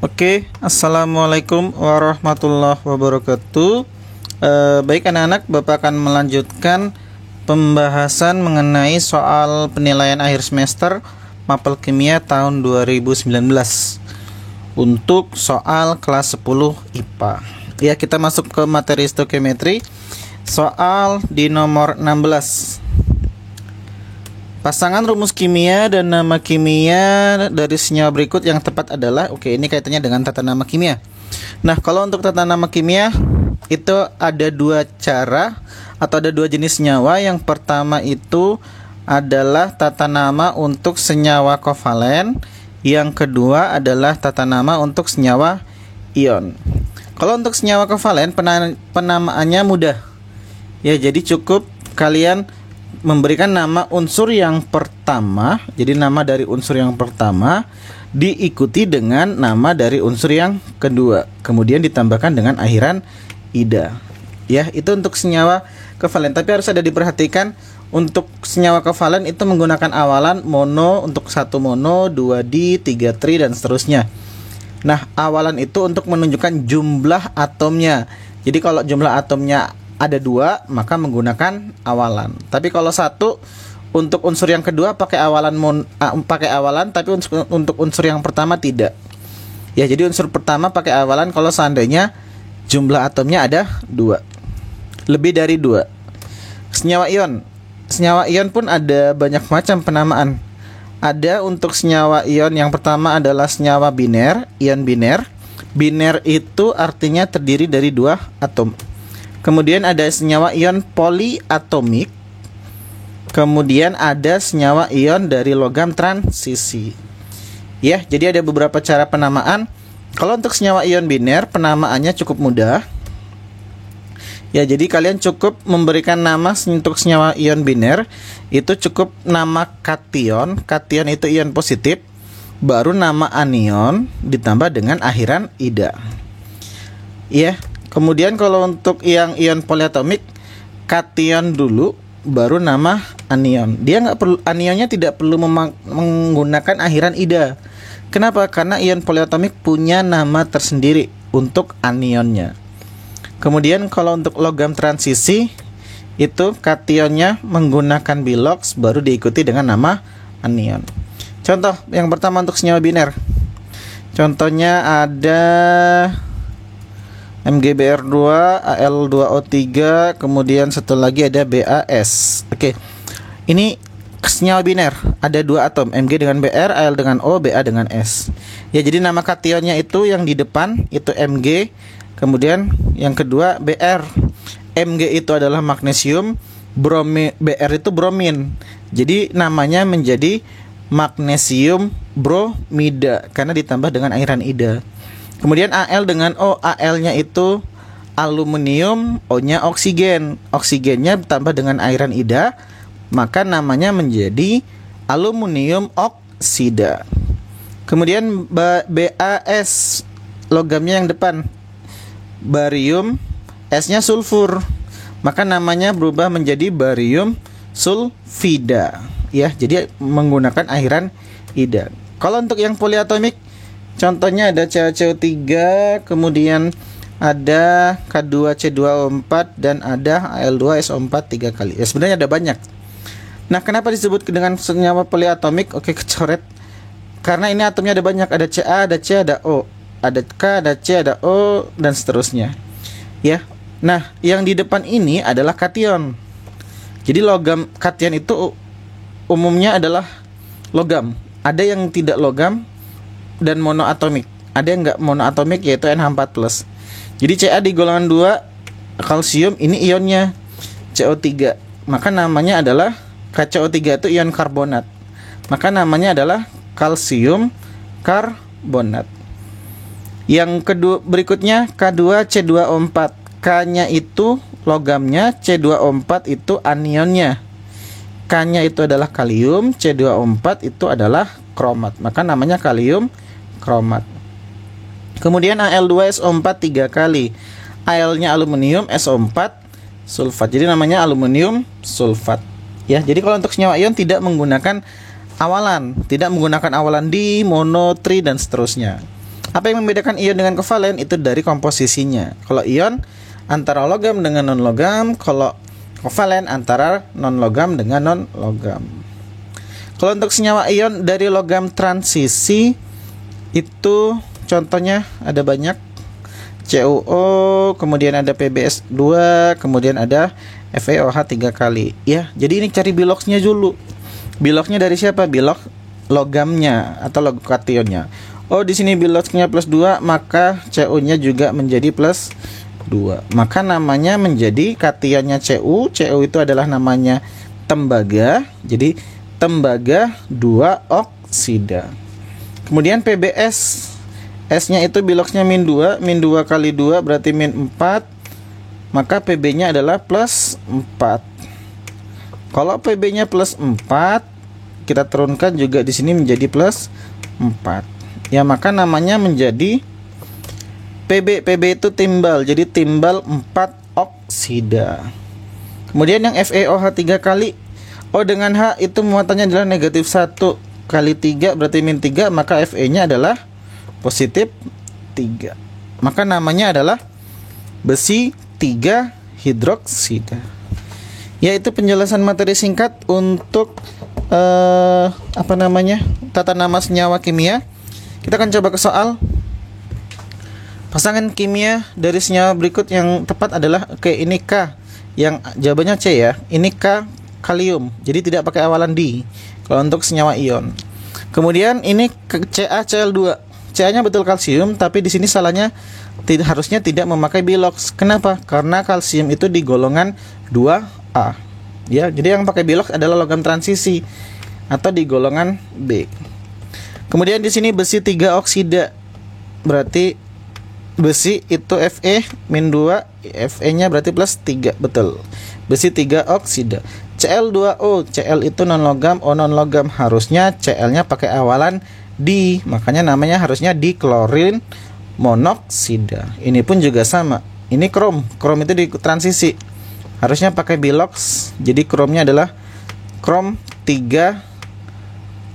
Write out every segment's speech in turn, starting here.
Oke, assalamualaikum warahmatullahi wabarakatuh. Baik anak-anak, Bapak akan melanjutkan pembahasan mengenai soal penilaian akhir semester Mapel Kimia tahun 2019 untuk soal kelas 10 IPA. Ya, kita masuk ke materi stoichiometri. Soal di nomor 16. Pasangan rumus kimia dan nama kimia dari senyawa berikut yang tepat adalah, ini kaitannya dengan tata nama kimia. Nah, kalau untuk tata nama kimia itu ada dua cara atau ada dua jenis senyawa. Yang pertama itu adalah tata nama untuk senyawa kovalen. Yang kedua adalah tata nama untuk senyawa ion. Kalau untuk senyawa kovalen penamaannya mudah. Ya, jadi cukup kalian memberikan nama unsur yang pertama. Jadi nama dari unsur yang pertama diikuti dengan nama dari unsur yang kedua, kemudian ditambahkan dengan akhiran ida. Ya, itu untuk senyawa kovalen. Tapi harus ada diperhatikan, untuk senyawa kovalen itu menggunakan awalan mono untuk 1 mono, 2 di, 3 tri, dan seterusnya. Nah, awalan itu untuk menunjukkan jumlah atomnya. Jadi kalau jumlah atomnya ada 2, maka menggunakan awalan. Tapi kalau 1, untuk unsur yang kedua pakai awalan, tapi untuk unsur yang pertama tidak. Ya, jadi unsur pertama pakai awalan kalau seandainya jumlah atomnya ada 2, lebih dari 2. Senyawa ion pun ada banyak macam penamaan. Ada untuk senyawa ion yang pertama adalah senyawa biner, ion biner. Biner itu artinya terdiri dari 2 atom. Kemudian ada senyawa ion poliatomik. Kemudian ada senyawa ion dari logam transisi. Ya, jadi ada beberapa cara penamaan. Kalau untuk senyawa ion biner, penamaannya cukup mudah. Ya, jadi kalian cukup memberikan nama untuk senyawa ion biner. Itu cukup nama kation. Kation itu ion positif. Baru nama anion ditambah dengan akhiran ida. Ya. Kemudian kalau untuk yang ion poliatomik, kation dulu baru nama anion. Anionnya tidak perlu menggunakan akhiran ida. Kenapa? Karena ion poliatomik punya nama tersendiri untuk anionnya. Kemudian kalau untuk logam transisi, itu kationnya menggunakan bilox baru diikuti dengan nama anion. Contoh yang pertama untuk senyawa biner. Contohnya ada MgBr2, Al2O3, kemudian satu lagi ada BAS. Ini senyawa biner, ada 2 atom, Mg dengan Br, Al dengan O, Ba dengan S. Ya, jadi nama kationnya itu yang di depan itu Mg, kemudian yang kedua Br. Mg itu adalah magnesium, Br itu bromin. Jadi namanya menjadi magnesium bromida karena ditambah dengan akhiran ida. Kemudian Al dengan O, Al-nya itu aluminium, O-nya oksigen. Oksigennya ditambah dengan akhiran ida, maka namanya menjadi aluminium oksida. Kemudian BAS, logamnya yang depan, barium, S-nya sulfur, maka namanya berubah menjadi barium sulfida. Ya, jadi menggunakan akhiran ida. Kalau untuk yang poliatomik, contohnya ada CaCO3, kemudian ada K2C2O4 dan ada Al2SO4 3 kali. Ya, sebenarnya ada banyak. Nah, kenapa disebut dengan senyawa poliatomik? Kecoret. Karena ini atomnya ada banyak, ada Ca, ada C, ada O, ada K, ada C, ada O, dan seterusnya. Ya. Nah, yang di depan ini adalah kation. Jadi logam kation itu umumnya adalah logam. Ada yang tidak logam dan monoatomik. Ada yang enggak monoatomik, yaitu NH4+. Jadi Ca di golongan 2 kalsium, ini ionnya CO3. Maka namanya adalah KCO3 itu ion karbonat. Maka namanya adalah kalsium karbonat. Yang kedua berikutnya K2C2O4. K-nya itu logamnya, C2O4 itu anionnya. K-nya itu adalah kalium, C2O4 itu adalah kromat. Maka namanya kalium kromat. Kemudian Al2SO4 3 kali. Al-nya aluminium, SO4 sulfat. Jadi namanya aluminium sulfat. Ya, jadi kalau untuk senyawa ion tidak menggunakan awalan, tidak menggunakan awalan di, mono, tri, dan seterusnya. Apa yang membedakan ion dengan kovalen? Itu dari komposisinya. Kalau ion antara logam dengan non-logam, kalau kovalen antara non-logam dengan non-logam. Kalau untuk senyawa ion dari logam transisi, itu contohnya ada banyak. CuO, kemudian ada PbS2, kemudian ada FeOH 3 kali. Ya, jadi ini cari biloxnya dulu. Biloxnya dari siapa? Bilox logamnya atau log kationnya. Oh, di sini biloxnya plus 2, maka Cu-nya juga menjadi plus 2. Maka namanya menjadi kationnya Cu. Cu itu adalah namanya tembaga. Jadi tembaga 2 oksida. Kemudian PbS, S-nya itu biloxnya min 2 kali 2 berarti min 4, maka PB-nya adalah plus 4. Kalau PB-nya plus 4, kita turunkan juga di sini menjadi plus 4. Ya, maka namanya menjadi PB. PB itu timbal, jadi timbal 4 oksida. Kemudian yang FeOH 3 kali, O dengan H itu muatannya adalah negatif 1 kali 3 berarti min 3, maka Fe-nya adalah positif 3. Maka namanya adalah besi 3 hidroksida. Yaitu penjelasan materi singkat untuk tata nama senyawa kimia. Kita akan coba ke soal. Pasangan kimia dari senyawa berikut yang tepat adalah ini K. Yang jawabannya C ya. Ini K kalium. Jadi tidak pakai awalan D kalau untuk senyawa ion. Kemudian ini CaCl2. Ca-nya betul kalsium, tapi di sini salahnya harusnya tidak memakai bilox. Kenapa? Karena kalsium itu di golongan 2A. Ya, jadi yang pakai bilox adalah logam transisi atau di golongan B. Kemudian di sini besi 3 oksida. Berarti besi itu Fe min 2, Fe-nya berarti plus 3, betul. Besi 3 oksida. Cl2O, Cl itu non logam, O non logam. Harusnya Cl-nya pakai awalan di, makanya namanya harusnya diklorin monoksida. Ini pun juga sama. Ini krom itu di transisi. Harusnya pakai bilox. Jadi kromnya adalah krom 3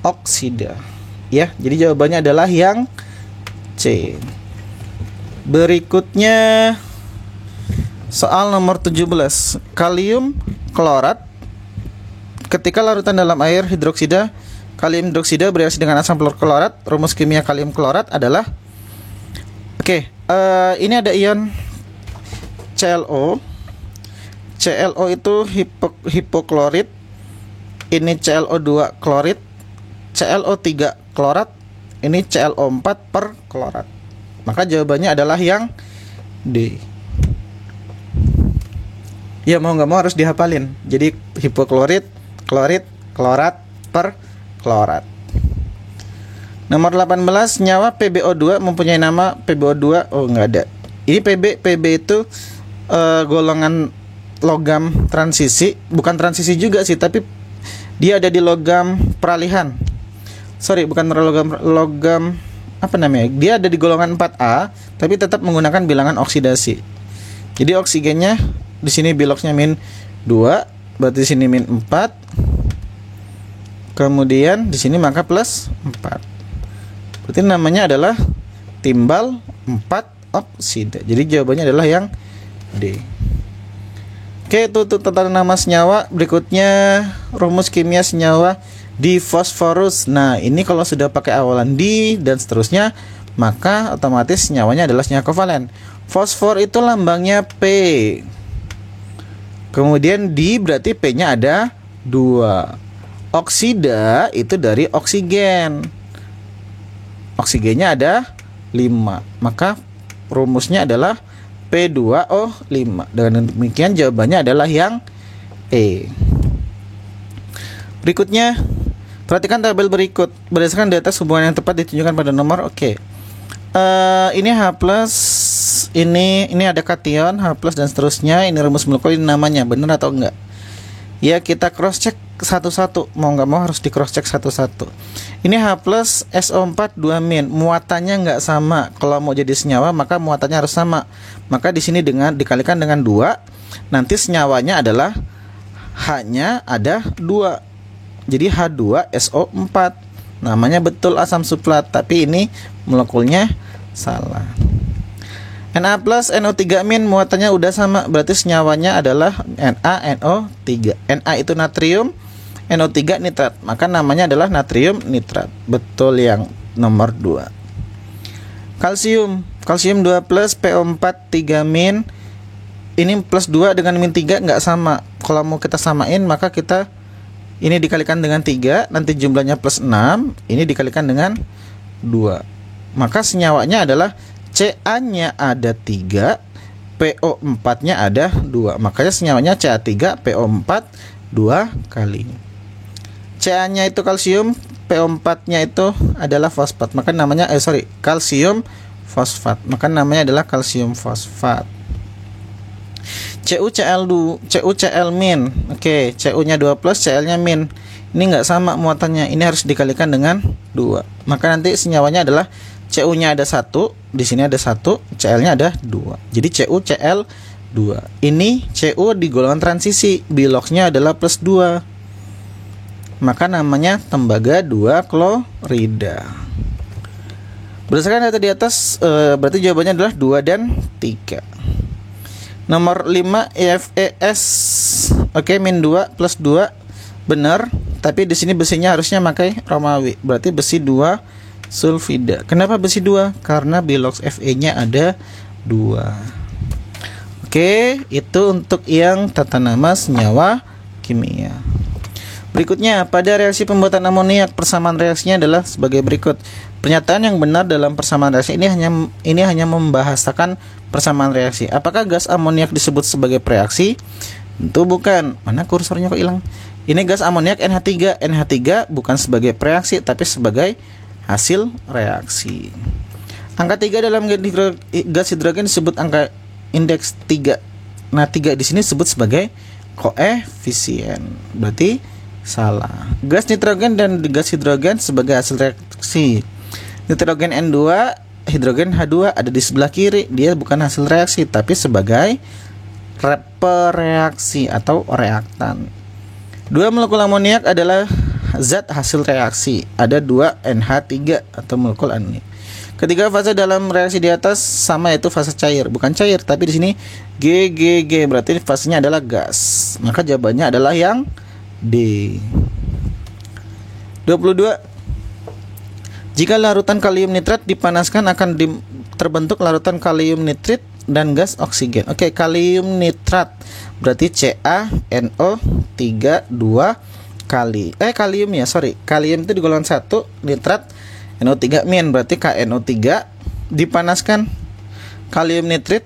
oksida. Ya, jadi jawabannya adalah yang C. Berikutnya soal nomor 17. Kalium klorat ketika larutan dalam air hidroksida kalium hidroksida bereaksi dengan asam klorat. Rumus kimia kalium klorat adalah ini ada ion ClO. ClO itu hipoklorit. Ini ClO2 klorit. ClO3 klorat. Ini ClO4 perklorat. Maka jawabannya adalah yang D. Ya, mau nggak mau harus dihafalin. Jadi hipoklorit, klorit, klorat, perklorat. Nomor 18, senyawa PbO2 mempunyai nama PbO2. Oh, nggak ada. Ini PB itu golongan logam transisi. Bukan transisi juga sih, tapi dia ada di logam peralihan. Sorry, bukan logam apa namanya? Dia ada di golongan 4A, tapi tetap menggunakan bilangan oksidasi. Jadi oksigennya di sini biloxnya min 2, berarti di sini min 4. Kemudian di sini maka plus 4. Berarti namanya adalah timbal 4 oksida. Jadi jawabannya adalah yang D. Oke, itu tata nama senyawa. Berikutnya rumus kimia senyawa di fosforus. Nah, ini kalau sudah pakai awalan di dan seterusnya, maka otomatis senyawanya adalah senyawa kovalen. Fosfor itu lambangnya P. Kemudian di berarti P-nya ada 2. Oksida itu dari oksigen. Oksigennya ada 5. Maka rumusnya adalah P2O5. Dengan demikian jawabannya adalah yang E. Berikutnya, perhatikan tabel berikut. Berdasarkan di atas hubungan yang tepat ditunjukkan pada nomor. Ini H+, ini ada kation H+ dan seterusnya. Ini rumus molekul, ini namanya benar atau enggak? Ya, kita cross check satu-satu. Mau nggak mau harus di cross check satu-satu. Ini H+ SO4 2-. Muatannya nggak sama. Kalau mau jadi senyawa maka muatannya harus sama. Maka di sini dikalikan dengan 2. Nanti senyawanya adalah H-nya ada 2. Jadi H2SO4. Namanya betul asam suflat, tapi ini molekulnya salah. Na plus NO3 min muatannya udah sama, berarti senyawanya adalah NaNO3. Na itu natrium, NO3 nitrat, maka namanya adalah natrium nitrat. Betul yang nomor 2. Kalsium 2 plus PO4 3 min. Ini plus 2 dengan min 3 nggak sama. Kalau mau kita samain maka kita ini dikalikan dengan 3, nanti jumlahnya plus 6, ini dikalikan dengan 2. Maka senyawanya adalah Ca-nya ada 3, PO4-nya ada 2. Makanya senyawanya Ca3 PO4 2 kali. Ca-nya itu kalsium, PO4-nya itu adalah fosfat. Maka namanya kalsium fosfat. Maka namanya adalah kalsium fosfat. CuCl min. Oke, Cu-nya 2 plus, Cl-nya min. Ini nggak sama muatannya. Ini harus dikalikan dengan 2. Maka nanti senyawanya adalah Cu-nya ada 1, di sini ada 1, Cl-nya ada 2. Jadi CuCl2. Ini Cu di golongan transisi, biloxnya adalah plus 2. Maka namanya tembaga 2 klorida. Berdasarkan data di atas, berarti jawabannya adalah 2 dan 3. Nomor 5 EFES. Oke, min 2 plus 2 benar, tapi di sini besinya harusnya pakai Romawi. Berarti besi 2 sulfida. Kenapa besi 2? Karena bilox Fe-nya ada 2. Oke, itu untuk yang tata nama senyawa kimia. Berikutnya, pada reaksi pembuatan amoniak, persamaan reaksinya adalah sebagai berikut. Pernyataan yang benar dalam persamaan reaksi ini hanya membahasakan persamaan reaksi. Apakah gas amoniak disebut sebagai preaksi? Tentu bukan. Mana kursornya kok hilang? Ini gas amoniak NH3. NH3 bukan sebagai preaksi tapi sebagai hasil reaksi. Angka 3 dalam gas hidrogen disebut angka indeks 3. Nah, 3 di sini disebut sebagai koefisien. Berarti salah. Gas nitrogen dan gas hidrogen sebagai hasil reaksi. Nitrogen N2, hidrogen H2 ada di sebelah kiri. Dia bukan hasil reaksi tapi sebagai pereaksi atau reaktan. 2 molekul amoniak adalah zat hasil reaksi. Ada 2 NH3 atau molekul amoniak. Ketiga fase dalam reaksi di atas sama, yaitu fase cair, bukan cair tapi di sini GGG, berarti fasenya adalah gas. Maka jawabannya adalah yang D. 22. Jika larutan kalium nitrat dipanaskan akan terbentuk larutan kalium nitrit dan gas oksigen. Oke, kalium nitrat berarti CaNO3 2 kali. Kalium ya, kalium itu di golongan 1, nitrat NO3 min, berarti KNO3 dipanaskan. Kalium nitrit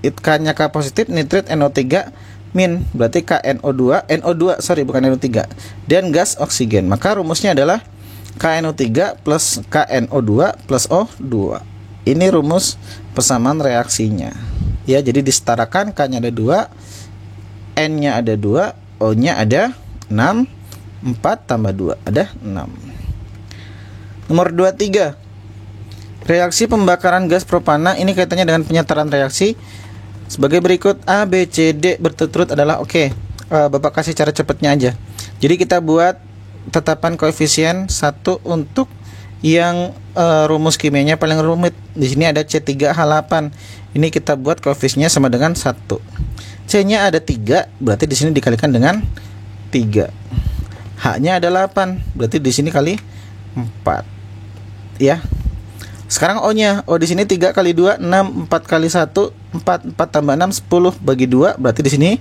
K-nya K positif, nitrit NO3 min, berarti KNO2, bukan NO3, dan gas oksigen. Maka rumusnya adalah KNO3 plus KNO2 plus O2. Ini rumus persamaan reaksinya. Ya, jadi disetarakan, K-nya ada 2, N-nya ada 2, O-nya ada 6, 4 tambah 2 ada 6. Nomor 23. Reaksi pembakaran gas propana, ini kaitannya dengan penyetaran reaksi sebagai berikut. A, B, C, D berturut-turut adalah Bapak kasih cara cepatnya aja. Jadi kita buat tetapan koefisien 1 untuk yang rumus kimianya paling rumit. Di sini ada C3H8. Ini kita buat koefisiennya sama dengan 1. C-nya ada 3, berarti di sini dikalikan dengan 3. H-nya ada 8, berarti di sini kali 4. Ya. Sekarang O-nya. O di sini 3 kali 2 6, 4 kali 1 4, 4 tambah 6 10 bagi 2, berarti di sini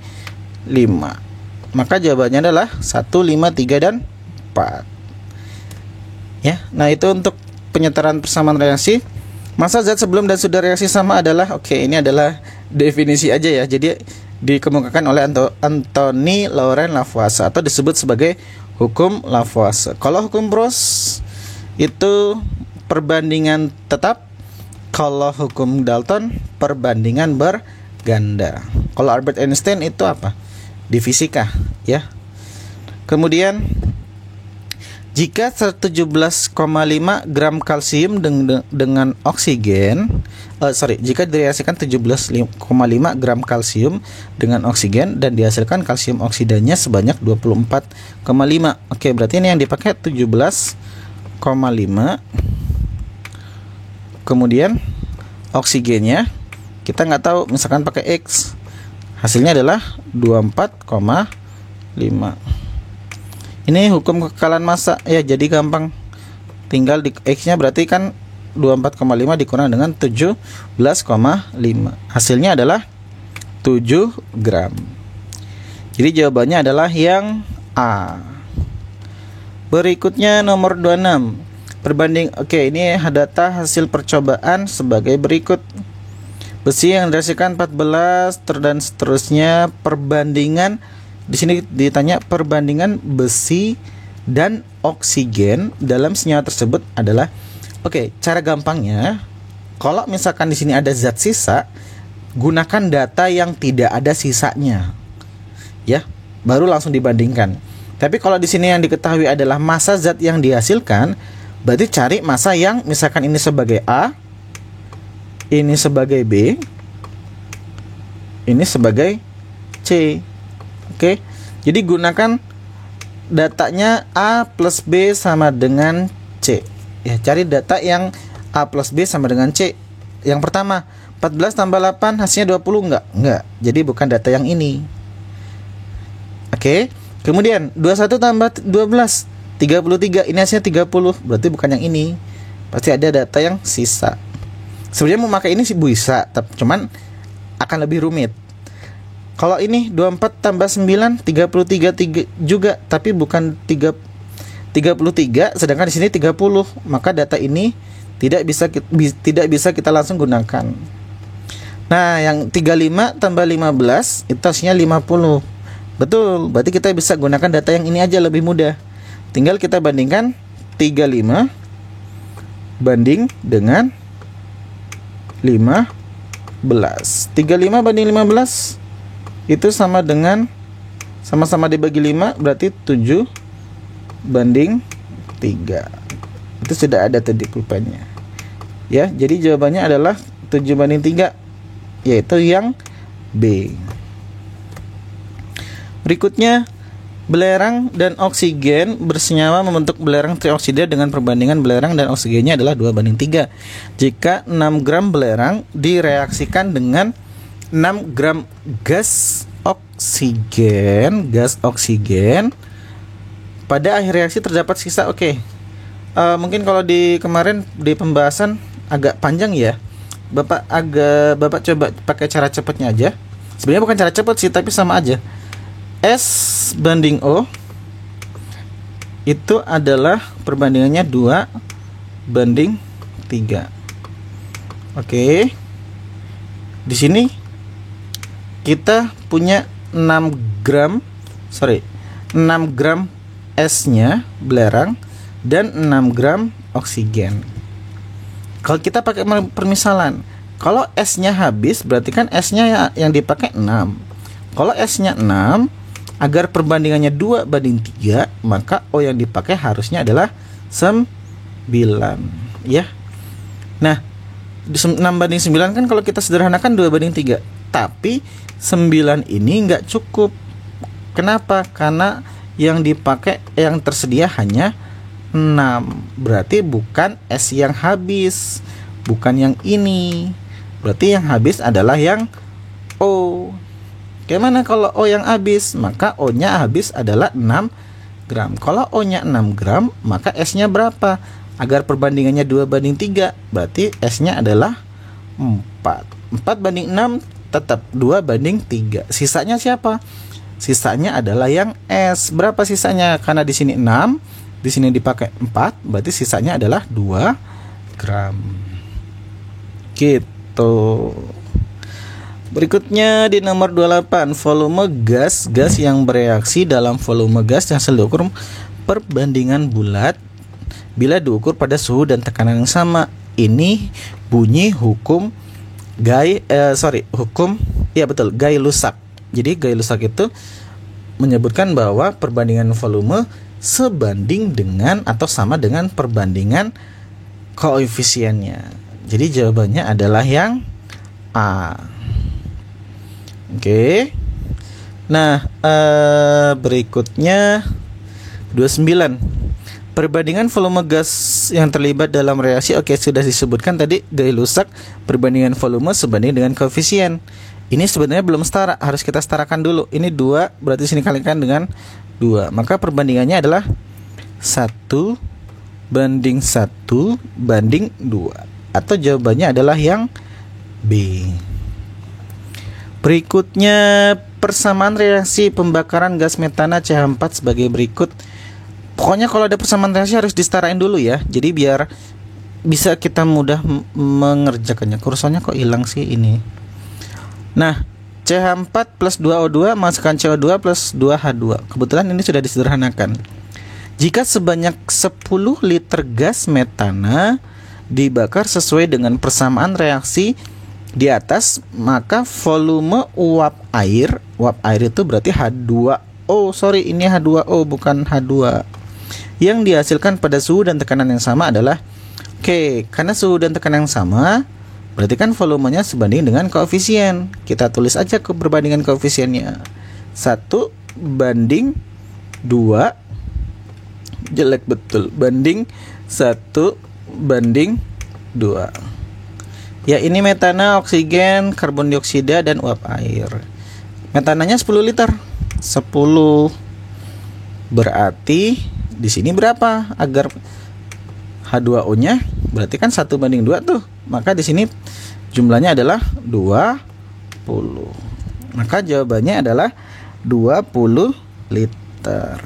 5. Maka jawabannya adalah 1, 5, 3 dan 4. Ya, nah itu untuk penyetaran persamaan reaksi. Masa zat sebelum dan sudah reaksi sama adalah, ini adalah definisi aja ya. Jadi dikemukakan oleh Anthony Laurent Lavoisier atau disebut sebagai hukum Lavoisier. Kalau hukum Gauss itu perbandingan tetap, kalau hukum Dalton perbandingan berganda. Kalau Albert Einstein itu apa? Di fisika, ya. Kemudian jika 17,5 gram kalsium dengan oksigen, jika direaksikan 17,5 gram kalsium dengan oksigen dan dihasilkan kalsium oksidanya sebanyak 24,5. Berarti ini yang dipakai 17,5. Kemudian oksigennya kita nggak tahu, misalkan pakai X, hasilnya adalah 24,5. Ini hukum kekekalan massa ya, jadi gampang, tinggal di X nya berarti kan 24,5 dikurang dengan 17,5, hasilnya adalah 7 gram. Jadi jawabannya adalah yang A. Berikutnya nomor 26. Ini data hasil percobaan sebagai berikut. Besi yang dihasilkan 14 dan seterusnya, perbandingan di sini ditanya perbandingan besi dan oksigen dalam senyawa tersebut adalah. Cara gampangnya, kalau misalkan di sini ada zat sisa, gunakan data yang tidak ada sisanya. Ya, baru langsung dibandingkan. Tapi kalau di sini yang diketahui adalah massa zat yang dihasilkan, berarti cari massa yang misalkan ini sebagai A, ini sebagai B, ini sebagai C. Jadi gunakan datanya A plus B sama dengan C. Ya, cari data yang A plus B sama dengan C. Yang pertama, 14 tambah 8 hasilnya 20 enggak. Jadi bukan data yang ini. Kemudian 21 tambah 12 33, ini hasilnya 30, berarti bukan yang ini. Pasti ada data yang sisa. Sebenarnya mau pakai ini sih bisa, cuman akan lebih rumit. Kalau ini 24 tambah 9 33 juga, tapi bukan 33, sedangkan di sini 30, maka data ini tidak bisa kita langsung gunakan. Nah, yang 35 tambah 15 itu hasilnya 50. Betul, berarti kita bisa gunakan data yang ini aja, lebih mudah. Tinggal kita bandingkan 35 banding dengan 15. 35 banding 15 itu sama dengan sama-sama dibagi 5, berarti 7 banding 3. Itu sudah ada tadi rupanya. Ya, jadi jawabannya adalah 7 banding 3, yaitu yang B. Berikutnya, belerang dan oksigen bersenyawa membentuk belerang trioksida dengan perbandingan belerang dan oksigennya adalah 2 banding 3. Jika 6 gram belerang direaksikan dengan 6 gram gas oksigen, pada akhir reaksi terdapat sisa. Mungkin kalau di kemarin di pembahasan agak panjang ya. Bapak coba pakai cara cepatnya aja. Sebenarnya bukan cara cepat sih, tapi sama aja. S banding O itu adalah perbandingannya 2 banding 3. Di sini kita punya 6 gram S-nya belerang dan 6 gram oksigen. Kalau kita pakai permisalan, kalau S-nya habis, berarti kan S-nya yang dipakai 6. Kalau S-nya 6, agar perbandingannya 2 banding 3, maka O yang dipakai harusnya adalah 9, ya. Nah, 6 banding 9 kan kalau kita sederhanakan 2 banding 3. Tapi 9 ini nggak cukup. Kenapa? Karena yang dipakai, yang tersedia hanya 6. Berarti bukan S yang habis, bukan yang ini. Berarti yang habis adalah yang O. Gimana kalau O yang habis? Maka O-nya habis adalah 6 gram. Kalau O-nya 6 gram, maka S-nya berapa? Agar perbandingannya 2 banding 3, berarti S-nya adalah 4. 4 banding 6 tetap 2 banding 3. Sisanya siapa? Sisanya adalah yang S. Berapa sisanya? Karena di sini 6, di sini dipakai 4, berarti sisanya adalah 2 gram. Gitu. Berikutnya di nomor 28, volume gas yang bereaksi dalam volume gas yang hasil diukur perbandingan bulat bila diukur pada suhu dan tekanan yang sama. Ini bunyi hukum Gay-Lussac. Jadi Gay-Lussac itu menyebutkan bahwa perbandingan volume sebanding dengan atau sama dengan perbandingan koefisiennya. Jadi jawabannya adalah yang A. Nah, berikutnya 29. Perbandingan volume gas yang terlibat dalam reaksi, oke, sudah disebutkan tadi dari Lusak, perbandingan volume sebanding dengan koefisien. Ini sebenarnya belum setara, harus kita setarakan dulu. Ini 2, berarti sini kalikan dengan 2. Maka perbandingannya adalah 1 banding 1 banding 2. Atau jawabannya adalah yang B. Berikutnya, persamaan reaksi pembakaran gas metana CH4 sebagai berikut. Pokoknya kalau ada persamaan reaksi harus disetarain dulu ya. Jadi biar bisa kita mudah mengerjakannya. Kursornya kok hilang sih ini. Nah, CH4 plus 2O2 masukkan CO2 plus 2H2. Kebetulan ini sudah disederhanakan. Jika sebanyak 10 liter gas metana dibakar sesuai dengan persamaan reaksi di atas, maka volume uap air itu berarti H2O. Sorry, ini H2O bukan H2. Yang dihasilkan pada suhu dan tekanan yang sama adalah, oke, karena suhu dan tekanan yang sama, berarti kan volumenya sebanding dengan koefisien. Kita tulis aja ke perbandingan koefisiennya. 1 banding 2, jelek betul, banding 1 banding 2. Ya, ini metana, oksigen, karbon dioksida, dan uap air. Metananya 10 liter. 10. Berarti di sini berapa? Agar H2O-nya berarti kan 1 banding 2 tuh. Maka di sini jumlahnya adalah 20. Maka jawabannya adalah 20 liter.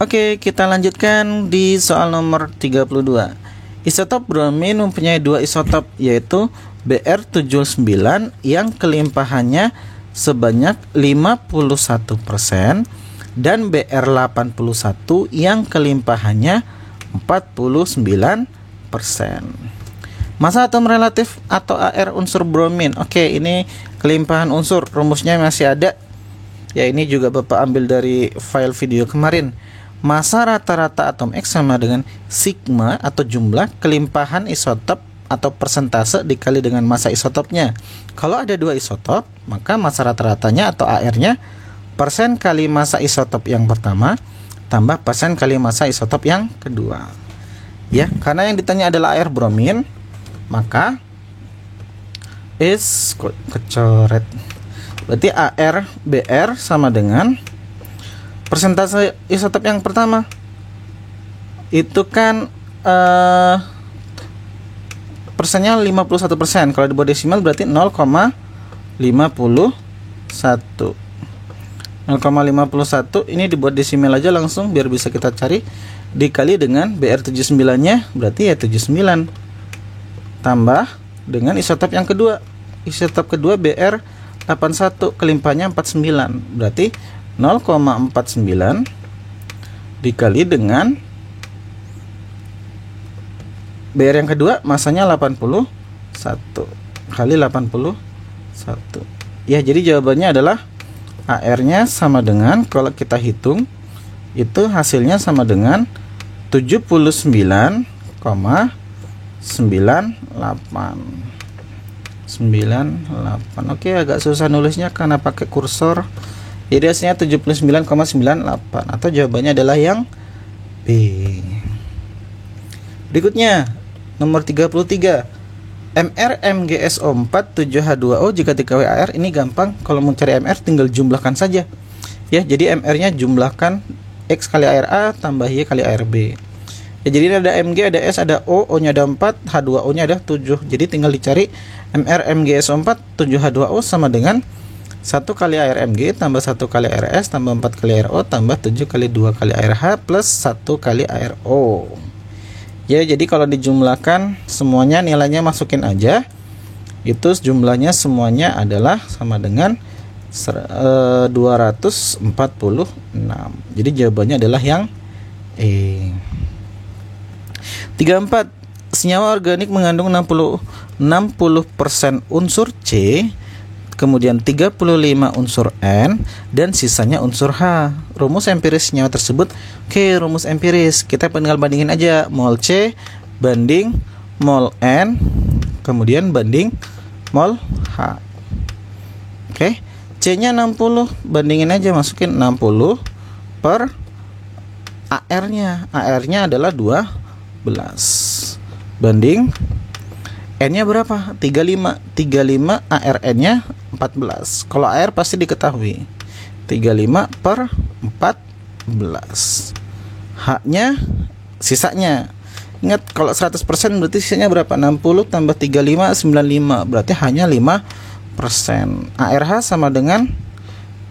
Oke, kita lanjutkan di soal nomor 32. Isotop bromin mempunyai 2 isotop, yaitu Br79 yang kelimpahannya sebanyak 51% dan Br81 yang kelimpahannya 49%. Massa atom relatif atau AR unsur bromin. Oke, ini kelimpahan unsur, rumusnya masih ada. Ya, ini juga Bapak ambil dari file video kemarin. Massa rata-rata atom X sama dengan sigma atau jumlah kelimpahan isotop atau persentase dikali dengan massa isotopnya. Kalau ada 2 isotop, maka massa rata-ratanya atau AR-nya persen kali massa isotop yang pertama tambah persen kali massa isotop yang kedua. Ya, karena yang ditanya adalah air bromin, maka kecoret. Berarti AR BR sama dengan persentase isotop yang pertama. Itu kan persennya 51%. Kalau dibuat desimal berarti 0,51. 0,51 ini dibuat desimal aja langsung biar bisa kita cari, dikali dengan BR79 nya berarti ya 79 tambah dengan isotop yang kedua. Isotop kedua BR81 kelimpahannya 49 berarti 0,49 dikali dengan BR yang kedua masanya 81 kali 81. Ya, jadi jawabannya adalah AR-nya sama dengan, kalau kita hitung itu hasilnya sama dengan 79,98. Oke, agak susah nulisnya karena pakai kursor. Jadi hasilnya 79,98 atau jawabannya adalah yang B. Berikutnya nomor 33. MrMgSO4 7H2O jika dikali AR. Ini gampang, kalau mau cari MR tinggal jumlahkan saja. Ya, jadi MR-nya jumlahkan X kali AR A tambah Y kali AR B. Ya, jadi ada Mg, ada S, ada O, O-nya ada 4, H2O-nya ada 7. Jadi tinggal dicari MrMgSO4 7H2O sama dengan 1 kali ARMG tambah 1 kali ARS tambah 4 kali ARO tambah 7 kali 2 kali ARH plus 1 kali ARO. Ya, jadi kalau dijumlahkan semuanya nilainya masukin aja. Itu jumlahnya semuanya adalah sama dengan 246. Jadi jawabannya adalah yang E. 34. Senyawa organik mengandung 60% unsur C, kemudian 35 unsur N, dan sisanya unsur H. Rumus empiris senyawa tersebut. Oke, rumus empiris kita tinggal bandingin aja mol C banding mol N, kemudian banding mol H. Oke, C nya 60, bandingin aja, masukin 60 per AR-nya adalah 12 banding N-nya berapa? 35 ARN-nya 14. Kalau AR pasti diketahui 35 per 14. H-nya sisanya, ingat kalau 100% berarti sisanya berapa? 60 tambah 35 95, berarti hanya 5%. ARH sama dengan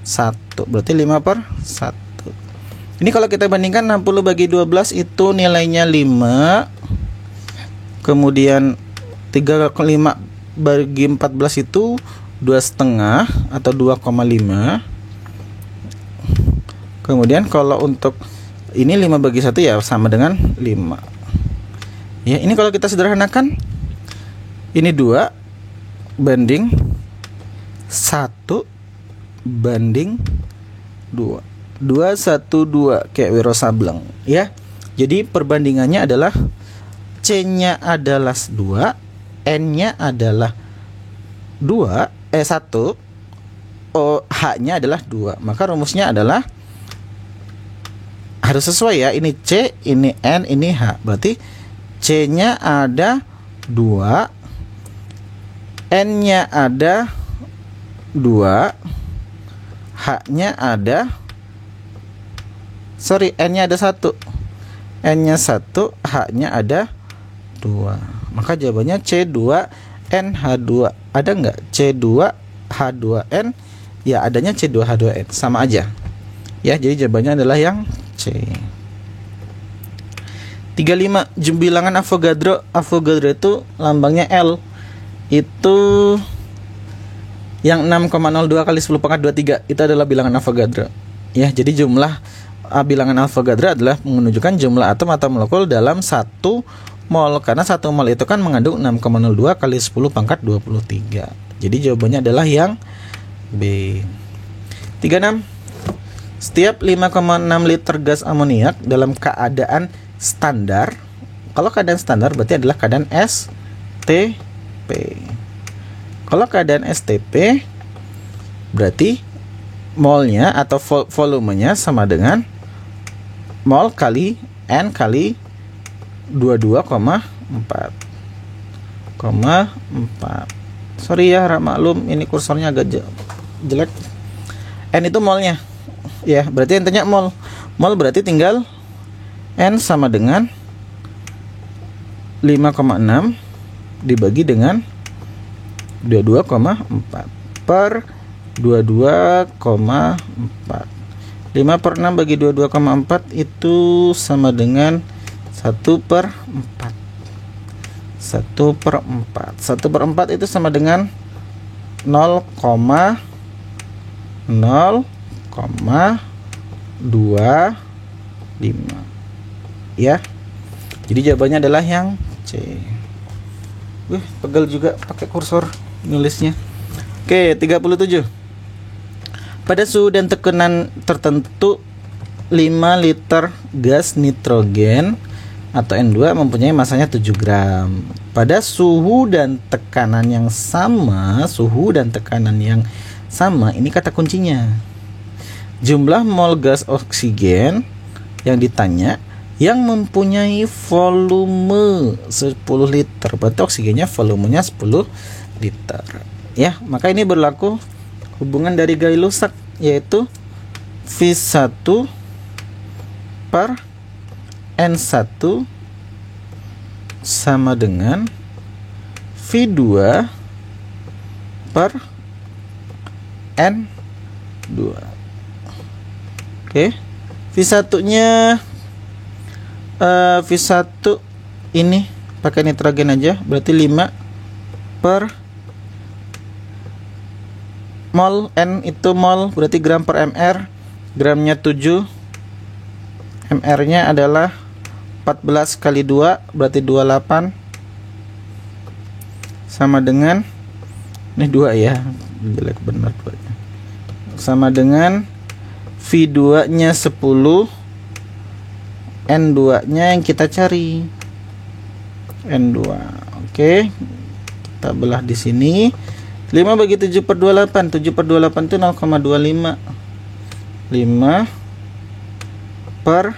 1, berarti 5 per 1. Ini kalau kita bandingkan 60 bagi 12 itu nilainya 5. Kemudian 35 bagi 14 itu 2,5 atau 2,5. Kemudian kalau untuk ini 5 bagi 1 ya sama dengan 5. Ya, ini kalau kita sederhanakan ini 2 banding 1 banding 2. 2 1 2 kayak Wiro Sableng ya. Jadi perbandingannya adalah C-nya adalah 2, N-nya adalah 1, H-nya adalah 2. Maka rumusnya adalah harus sesuai ya. Ini C, ini N, ini H. Berarti C-nya ada 2, N-nya ada 2, H-nya ada N-nya ada 1, N-nya 1, H-nya ada 2. Maka jawabannya C2NH2. Ada nggak C2H2N? Ya, adanya C2H2N, sama aja ya. Jadi jawabannya adalah yang C. 35 bilangan Avogadro. Avogadro itu lambangnya L. Itu yang 6,02 kali 10 pangkat 23 itu adalah bilangan Avogadro ya. Jadi jumlah bilangan Avogadro adalah menunjukkan jumlah atom atau molekul dalam 1 mol, karena 1 mol itu kan mengandung 6,02 kali 10 pangkat 23. Jadi jawabannya adalah yang B. 36. Setiap 5,6 liter gas amoniak dalam keadaan standar. Kalau keadaan standar berarti adalah keadaan STP. Kalau keadaan STP berarti molnya atau volumenya sama dengan mol kali N kali 22,4. Sorry ya, maklum ini kursornya agak jelek. N itu molnya ya, berarti intinya mol. Mol berarti tinggal N sama dengan 5,6 dibagi dengan 22,4 per 22,4. 5 per 6 bagi 22,4 itu sama dengan 1 per 4. 1 per 4. 1 per 4 itu sama dengan 0,0,25 ya. Jadi jawabannya adalah yang C. Pegel juga pakai kursor nulisnya. Oke, 37. Pada suhu dan tekanan tertentu 5 liter gas nitrogen atau N2 mempunyai masanya 7 gram. Pada suhu dan tekanan yang sama, ini kata kuncinya. Jumlah mol gas oksigen yang ditanya yang mempunyai volume 10 liter. Berarti oksigennya volumenya 10 liter. Ya, maka ini berlaku hubungan dari Gay-Lussac, yaitu V1 per N1 sama dengan V2 per N2. Oke, V1-nya V1 ini pakai nitrogen aja, berarti 5 per mol. N itu mol, berarti gram per mr. Gramnya 7, mr nya adalah 14 kali 2, berarti 28, sama dengan ini 2 ya, jelek benar 2 nya. Sama dengan V2 nya 10, N2 nya yang kita cari, N2. Oke, kita belah di sini. 5 bagi 7 per 28. 7 per 28 itu 0,25. 5 per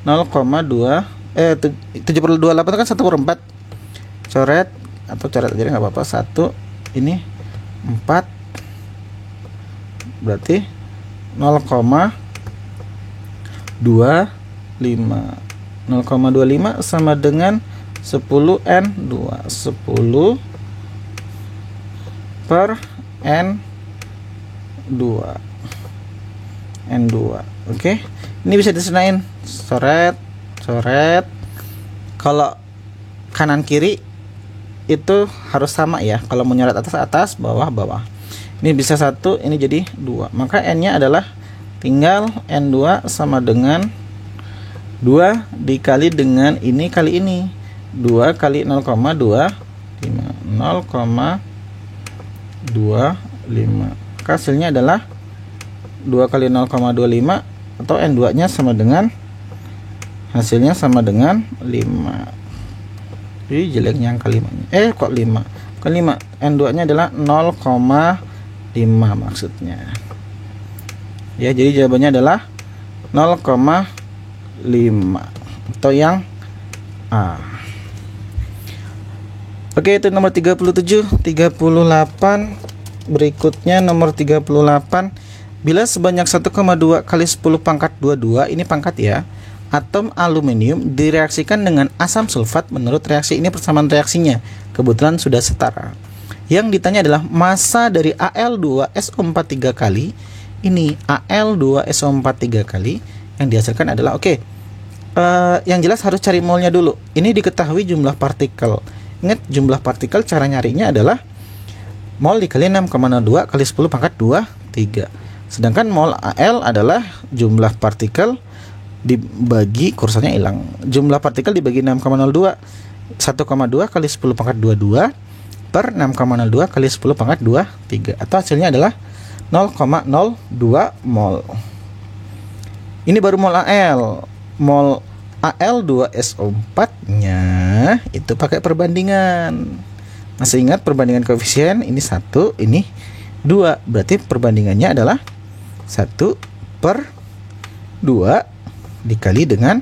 7028 itu kan 1/4. Coret atau coret aja nggak apa-apa. 1 ini 4 berarti 0,25. 0,25 sama dengan 10N2. 10 per N2. N2. Oke. Ini bisa diserain. Coret. Kalau kanan kiri itu harus sama ya. Kalau mau nyoret atas, bawah. Ini bisa 1, ini jadi 2. Maka N-nya adalah tinggal N2 sama dengan 2 dikali dengan ini kali ini. 2 kali 0,25. 0,25. Hasilnya adalah 2 kali 0,25 atau N2 nya sama dengan, hasilnya sama dengan 5. Jadi jeleknya angka 5 kok 5 ke 5. N2 nya adalah 0,5 maksudnya ya. Jadi jawabannya adalah 0,5 atau yang A. Oke, itu nomor 37. 38 berikutnya nomor 38. Bila sebanyak 1,2 kali 10 pangkat 22, ini pangkat ya, atom aluminium direaksikan dengan asam sulfat, menurut reaksi ini persamaan reaksinya kebetulan sudah setara. Yang ditanya adalah massa dari Al2SO4 3 kali. Ini Al2SO4 3 kali yang dihasilkan adalah yang jelas harus cari molnya dulu. Ini diketahui jumlah partikel. Ingat, jumlah partikel cara nyarinya adalah mol dikali 6,02 kali 10 pangkat 23. Sedangkan mol Al adalah jumlah partikel dibagi, kursornya hilang, jumlah partikel dibagi 6,02. 1,2 kali 10 pangkat 22 per 6,02 kali 10 pangkat 23, atau hasilnya adalah 0,02 mol. Ini baru mol Al. Mol Al2SO4 nya itu pakai perbandingan. Masih ingat perbandingan koefisien? Ini 1, ini 2. Berarti perbandingannya adalah 1 per 2 dikali dengan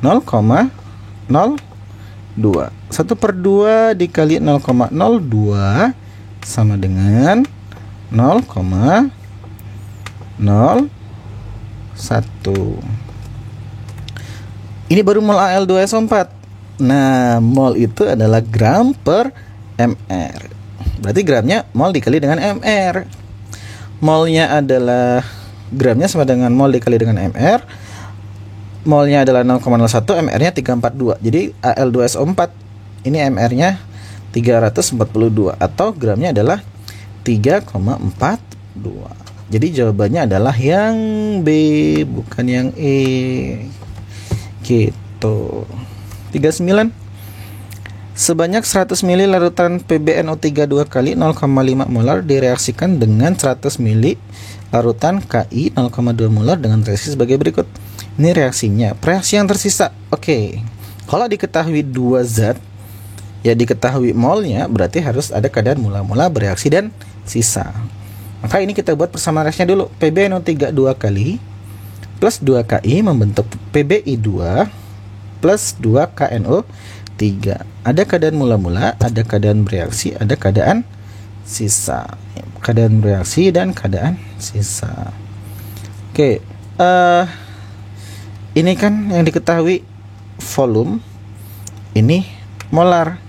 0,02. 1 per 2 dikali 0,02 sama dengan 0,01. Ini baru mol Al2SO4. Nah, mol itu adalah gram per mr. Berarti gramnya mol dikali dengan mr. Molnya adalah, gramnya sama dengan mol dikali dengan mr. Molnya adalah 0,01, mr-nya 342. Jadi Al2SO4 ini mr-nya 342 atau gramnya adalah 3,42. Jadi jawabannya adalah yang B, bukan yang E. Gitu. 39. Sebanyak 100 ml larutan PbNO3 2 kali 0,5 molar direaksikan dengan 100 ml larutan Ki 0,2 molar dengan reaksi sebagai berikut. Ini reaksinya. Reaksi yang tersisa. Kalau diketahui 2 zat, ya diketahui molnya, berarti harus ada kadar mula-mula bereaksi dan sisa. Maka ini kita buat persamaan reaksinya dulu. PbNO3 2 kali plus 2Ki membentuk Pbi2 plus 2KNO3. Ada keadaan mula-mula, ada keadaan bereaksi, ada keadaan sisa. Keadaan bereaksi dan keadaan sisa. Ini kan yang diketahui volume, ini molar.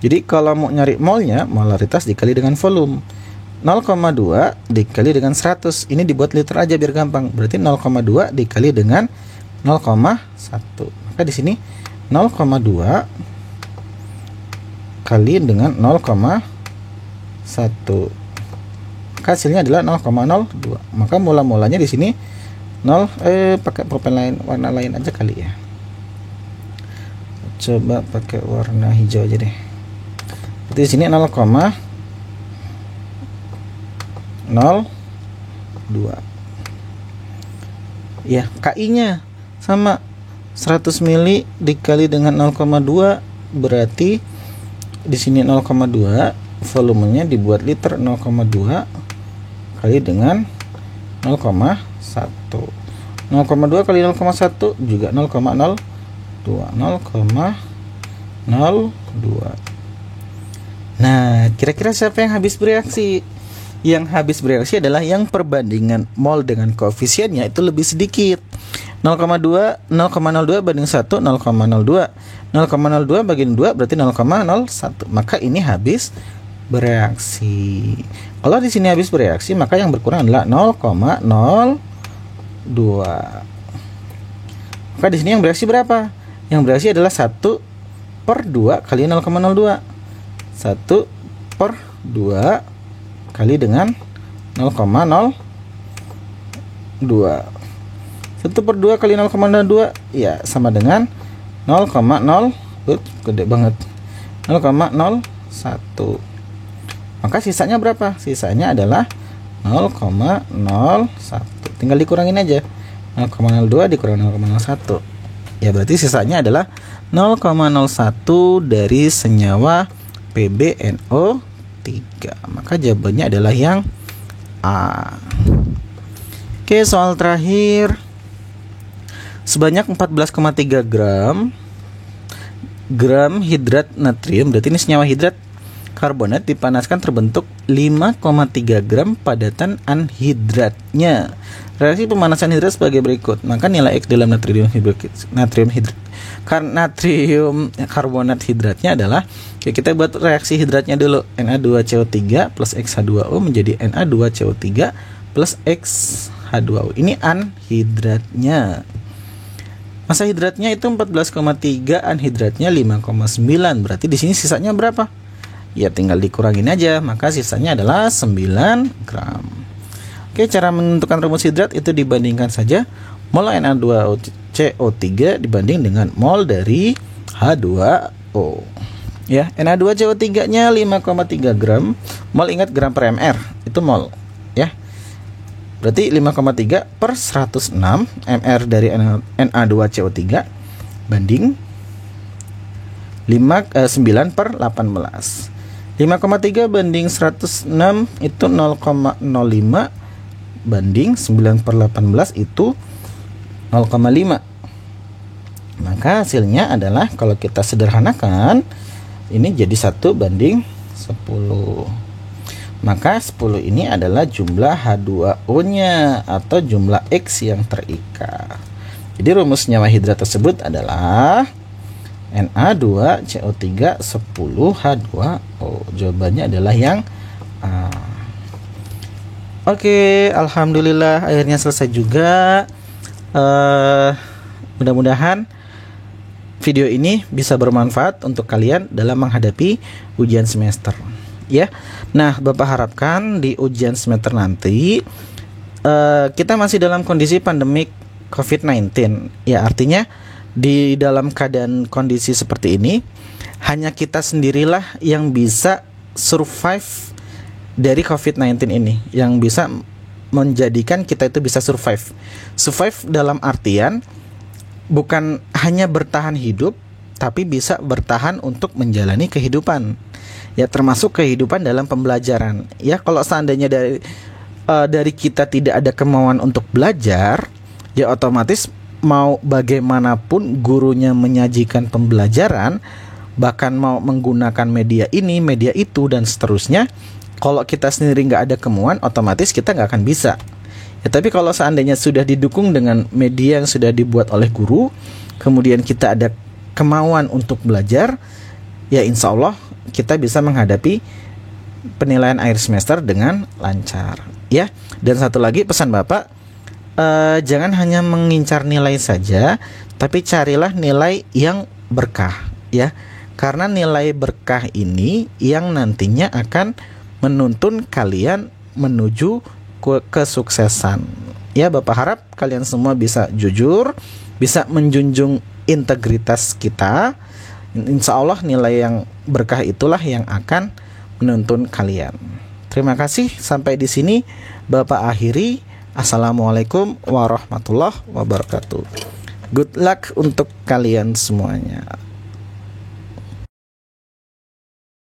Jadi kalau mau nyari molnya, molaritas dikali dengan volume. 0,2 dikali dengan 100. Ini dibuat liter aja biar gampang. Berarti 0,2 dikali dengan 0,1. Maka di sini 0,2 kali dengan 0,1. Hasilnya adalah 0,02. Maka mula-mulanya di sini 0. Pakai pulpen lain, warna lain aja kali ya. Coba pakai warna hijau aja deh. Berarti di sini 0,02. Ya, Ki-nya sama 100 ml dikali dengan 0,2 berarti di sini 0,2, volumenya dibuat liter. 0,2 kali dengan 0,1. 0,2 kali 0,1 juga 0,02. 0,02. Nah, kira-kira siapa yang habis bereaksi? Yang habis bereaksi adalah yang perbandingan mol dengan koefisiennya itu lebih sedikit. 0,02 banding 1 0,02. 0,02 bagi 2 berarti 0,01. Maka ini habis bereaksi. Kalau di sini habis bereaksi, maka yang berkurang adalah 0,02. Maka di sini yang bereaksi berapa? Yang bereaksi adalah 1/2 kali 0,02. 1/2 kali dengan 0,02. 1/2 kali 0,02 ya sama dengan 0,0, gede banget, 0,01. Maka sisanya berapa? Sisanya adalah 0,01. Tinggal dikurangin aja. 0,02 dikurangi 0,01. Ya berarti sisanya adalah 0,01 dari senyawa PbNO3. Maka jawabannya adalah yang A. Oke, soal terakhir. Sebanyak 14,3 gram hidrat natrium, berarti ini senyawa hidrat karbonat dipanaskan terbentuk 5,3 gram padatan anhidratnya. Reaksi pemanasan hidrat sebagai berikut. Maka nilai X dalam natrium karbonat hidratnya adalah, kita buat reaksi hidratnya dulu. Na2CO3 plus XH2O menjadi Na2CO3 plus XH2O. Ini anhidratnya. Massa hidratnya itu 14,3, anhidratnya 5,9. Berarti di sini sisanya berapa? Ya tinggal dikurangin aja, maka sisanya adalah 9 gram. Oke, cara menentukan rumus hidrat itu dibandingkan saja mol Na2CO3 dibanding dengan mol dari H2O. Ya, Na2CO3-nya 5,3 gram. Mol, ingat gram per mr, itu mol, ya. Berarti 5,3 per 106 mr dari Na2CO3 banding 9 per 18. 5,3 banding 106 itu 0,05 banding 9 per 18 itu 0,5. Maka hasilnya adalah kalau kita sederhanakan ini jadi 1 banding 10. Maka 10 ini adalah jumlah H2O-nya atau jumlah X yang terikat. Jadi rumus senyawa hidrat tersebut adalah Na2CO3 10H2O. Jawabannya adalah yang A. Oke, alhamdulillah akhirnya selesai juga. Mudah-mudahan video ini bisa bermanfaat untuk kalian dalam menghadapi ujian semester, ya. Nah, Bapak harapkan di ujian semester nanti kita masih dalam kondisi pandemik COVID-19. Ya, artinya di dalam keadaan kondisi seperti ini hanya kita sendirilah yang bisa survive dari COVID-19 ini, yang bisa menjadikan kita itu bisa survive. Survive dalam artian bukan hanya bertahan hidup, tapi bisa bertahan untuk menjalani kehidupan. Ya, termasuk kehidupan dalam pembelajaran. Ya, kalau seandainya dari kita tidak ada kemauan untuk belajar, ya otomatis mau bagaimanapun gurunya menyajikan pembelajaran, bahkan mau menggunakan media ini, media itu, dan seterusnya, kalau kita sendiri nggak ada kemauan, otomatis kita nggak akan bisa. Ya, tapi kalau seandainya sudah didukung dengan media yang sudah dibuat oleh guru, kemudian kita ada kemauan untuk belajar, ya insya Allah kita bisa menghadapi penilaian akhir semester dengan lancar, ya. Dan satu lagi pesan Bapak, jangan hanya mengincar nilai saja, tapi carilah nilai yang berkah, ya. Karena nilai berkah ini yang nantinya akan menuntun kalian menuju kesuksesan. Ya, Bapak harap kalian semua bisa jujur, bisa menjunjung integritas kita. Insya Allah nilai yang berkah itulah yang akan menuntun kalian. Terima kasih, sampai di sini Bapak akhiri. Assalamualaikum warahmatullahi wabarakatuh. Good luck untuk kalian semuanya.